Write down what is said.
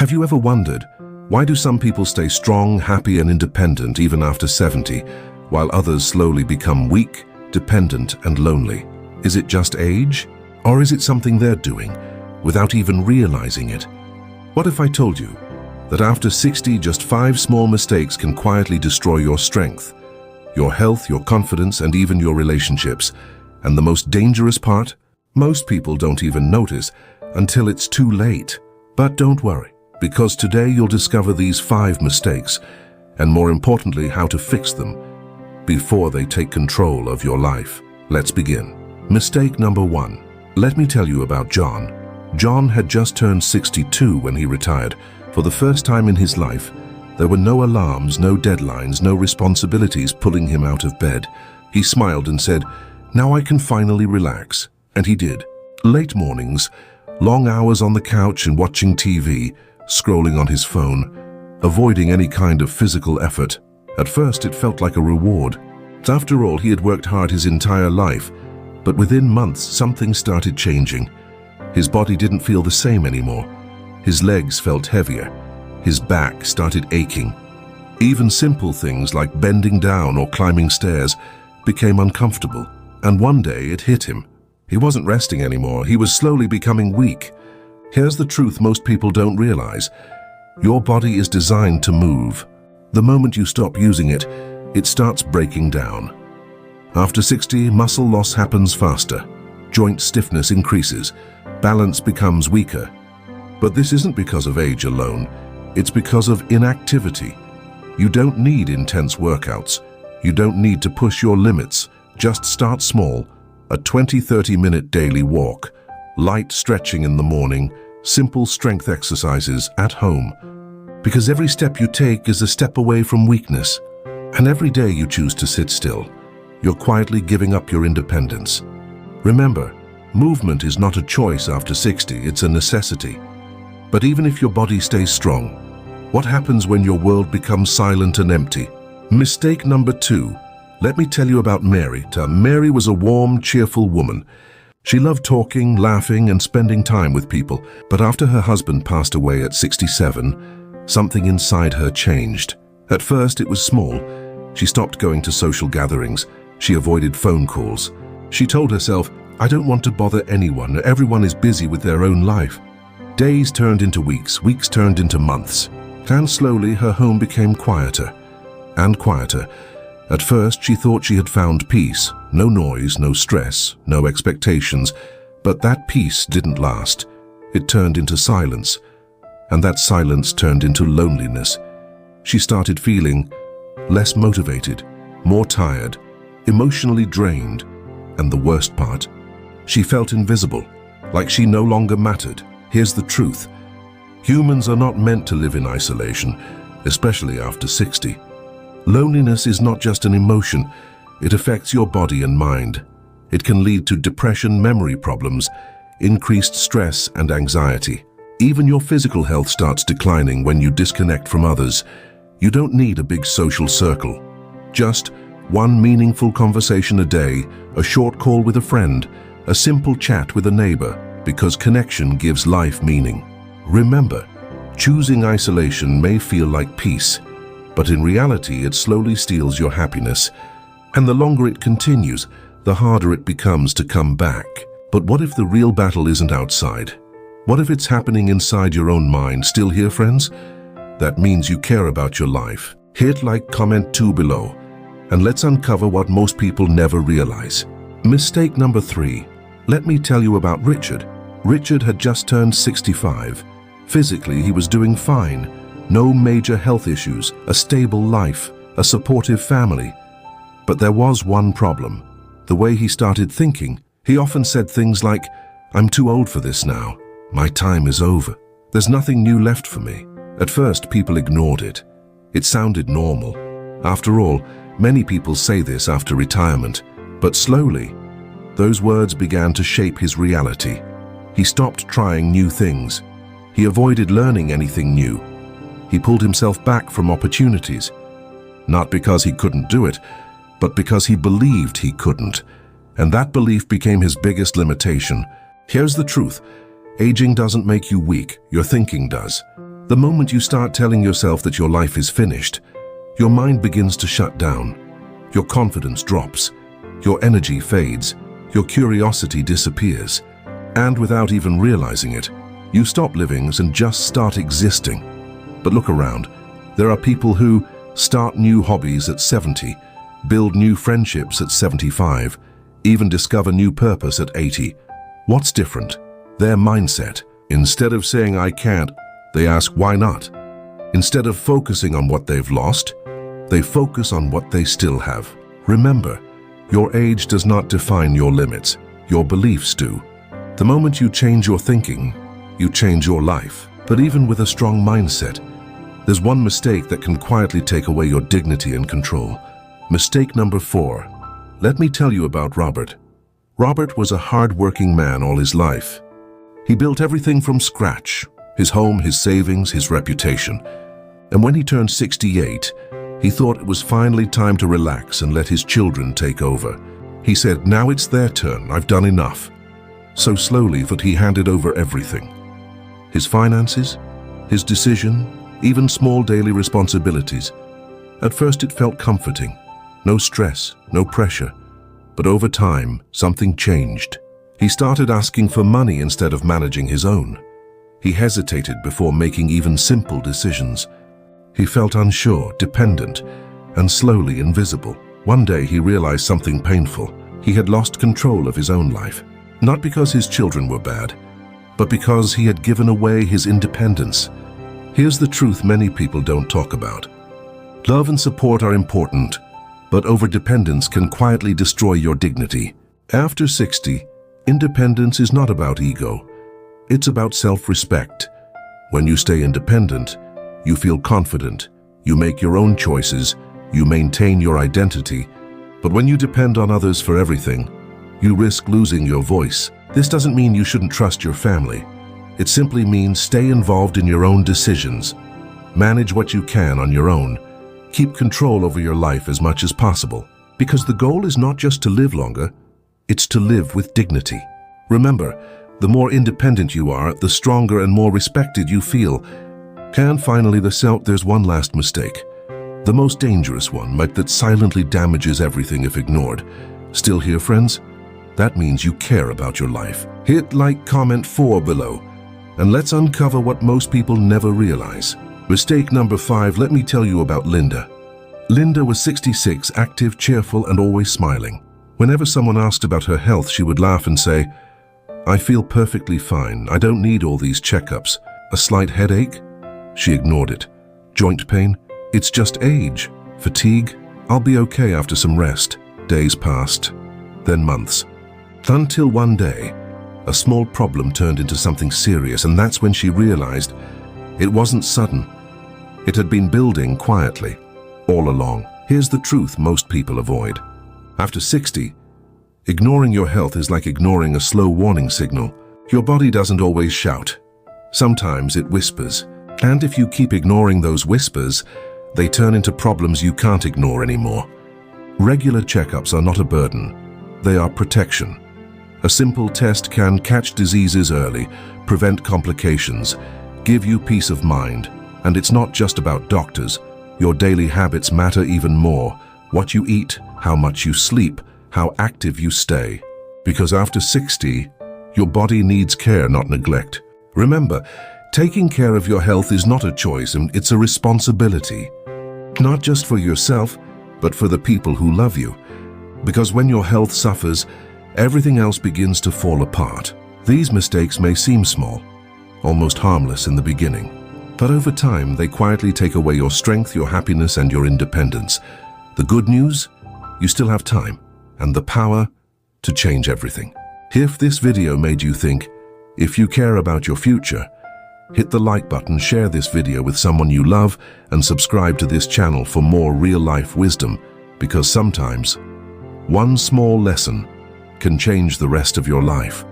Have you ever wondered, why do some people stay strong, happy, and independent even after 70, while others slowly become weak, dependent, and lonely? Is it just age? Or is it something they're doing without even realizing it? What if I told you that after 60, just 5 small mistakes can quietly destroy your strength, your health, your confidence, and even your relationships? And the most dangerous part? Most people don't even notice until it's too late. But don't worry, because today you'll discover these 5 mistakes, and more importantly, how to fix them before they take control of your life. Let's begin. Mistake number 1. Let me tell you about John. John had just turned 62 when he retired. For the first time in his life, there were no alarms, no deadlines, no responsibilities pulling him out of bed. He smiled and said, "Now I can finally relax." And he did. Late mornings, long hours on the couch and watching TV, scrolling on his phone, avoiding any kind of physical effort. At first, it felt like a reward. After all, he had worked hard his entire life, but within months, something started changing. His body didn't feel the same anymore. His legs felt heavier. His back started aching. Even simple things like bending down or climbing stairs became uncomfortable. And one day it hit him. He wasn't resting anymore. He was slowly becoming weak. Here's the truth most people don't realize. Your body is designed to move. The moment you stop using it, it starts breaking down. After 60, muscle loss happens faster. Joint stiffness increases. Balance becomes weaker. But this isn't because of age alone. It's because of inactivity. You don't need intense workouts. You don't need to push your limits. Just start small. A 20-30 minute daily walk, light stretching in the morning, simple strength exercises at home. Because every step you take is a step away from weakness. And every day you choose to sit still, you're quietly giving up your independence. Remember, movement is not a choice after 60, it's a necessity. But even if your body stays strong, what happens when your world becomes silent and empty? Mistake number 2. Let me tell you about Mary. Mary was a warm, cheerful woman. She loved talking, laughing, and spending time with people. But after her husband passed away at 67, something inside her changed. At first, it was small. She stopped going to social gatherings. She avoided phone calls. She told herself, "I don't want to bother anyone. Everyone is busy with their own life." Days turned into weeks, weeks turned into months. And slowly, her home became quieter and quieter. At first, she thought she had found peace. No noise, no stress, no expectations. But that peace didn't last. It turned into silence. And that silence turned into loneliness. She started feeling less motivated, more tired, emotionally drained. And the worst part, she felt invisible, like she no longer mattered. Here's the truth. Humans are not meant to live in isolation, especially after 60. Loneliness is not just an emotion, it affects your body and mind. It can lead to depression, memory problems, increased stress and anxiety. Even your physical health starts declining when you disconnect from others. You don't need a big social circle. Just one meaningful conversation a day, a short call with a friend, a simple chat with a neighbor, because connection gives life meaning. Remember, choosing isolation may feel like peace, but in reality, it slowly steals your happiness. And the longer it continues, the harder it becomes to come back. But what if the real battle isn't outside? What if it's happening inside your own mind? Still here, friends? That means you care about your life. Hit like, comment 2 below, and let's uncover what most people never realize. Mistake number 3. Let me tell you about Richard. Richard had just turned 65. Physically, he was doing fine. No major health issues, a stable life, a supportive family. But there was one problem. The way he started thinking. He often said things like, "I'm too old for this now. My time is over. There's nothing new left for me." At first, people ignored it. It sounded normal. After all, many people say this after retirement. But slowly, those words began to shape his reality. He stopped trying new things. He avoided learning anything new. He pulled himself back from opportunities. Not because he couldn't do it, but because he believed he couldn't. And that belief became his biggest limitation. Here's the truth. Aging doesn't make you weak, your thinking does. The moment you start telling yourself that your life is finished, your mind begins to shut down. Your confidence drops. Your energy fades. Your curiosity disappears. And without even realizing it, you stop living and just start existing. But look around. There are people who start new hobbies at 70, build new friendships at 75, even discover new purpose at 80. What's different? Their mindset. Instead of saying I can't, they ask why not. Instead of focusing on what they've lost, they focus on what they still have. Remember, your age does not define your limits. Your beliefs do. The moment you change your thinking, you change your life. But even with a strong mindset, there's one mistake that can quietly take away your dignity and control. Mistake number 4. Let me tell you about Robert. Robert was a hard-working man all his life. He built everything from scratch: his home, his savings, his reputation. And when he turned 68, he thought it was finally time to relax and let his children take over. He said, now it's their turn, I've done enough. So slowly that he handed over everything. His finances, his decision, even small daily responsibilities. At first it felt comforting. No stress, no pressure. But over time, something changed. He started asking for money instead of managing his own. He hesitated before making even simple decisions. He felt unsure, dependent, and slowly invisible. One day he realized something painful. He had lost control of his own life. Not because his children were bad, but because he had given away his independence. Here's the truth many people don't talk about. Love and support are important, but overdependence can quietly destroy your dignity. After 60, independence is not about ego. It's about self-respect. When you stay independent, you feel confident, you make your own choices, you maintain your identity. But when you depend on others for everything, you risk losing your voice. This doesn't mean you shouldn't trust your family. It simply means stay involved in your own decisions. Manage what you can on your own. Keep control over your life as much as possible. Because the goal is not just to live longer, it's to live with dignity. Remember, the more independent you are, the stronger and more respected you feel. And finally, there's one last mistake. The most dangerous one, but that silently damages everything if ignored. Still here, friends? That means you care about your life. Hit like, comment 4 below, and let's uncover what most people never realize. Mistake number 5, let me tell you about Linda. Linda was 66, active, cheerful, and always smiling. Whenever someone asked about her health, she would laugh and say, I feel perfectly fine. I don't need all these checkups. A slight headache? She ignored it. Joint pain? It's just age. Fatigue? I'll be okay after some rest. Days passed, then months. Until one day, a small problem turned into something serious, and that's when she realized it wasn't sudden. It had been building quietly, all along. Here's the truth most people avoid. After 60, ignoring your health is like ignoring a slow warning signal. Your body doesn't always shout. Sometimes it whispers. And if you keep ignoring those whispers, they turn into problems you can't ignore anymore. Regular checkups are not a burden. They are protection. A simple test can catch diseases early, prevent complications, give you peace of mind. And it's not just about doctors. Your daily habits matter even more. What you eat, how much you sleep, how active you stay. Because after 60, your body needs care, not neglect. Remember, taking care of your health is not a choice, and it's a responsibility. Not just for yourself, but for the people who love you. Because when your health suffers, everything else begins to fall apart. These mistakes may seem small, almost harmless in the beginning. But over time, they quietly take away your strength, your happiness, and your independence. The good news? You still have time and the power to change everything. If this video made you think, if you care about your future, hit the like button, share this video with someone you love, and subscribe to this channel for more real-life wisdom, because sometimes one small lesson can change the rest of your life.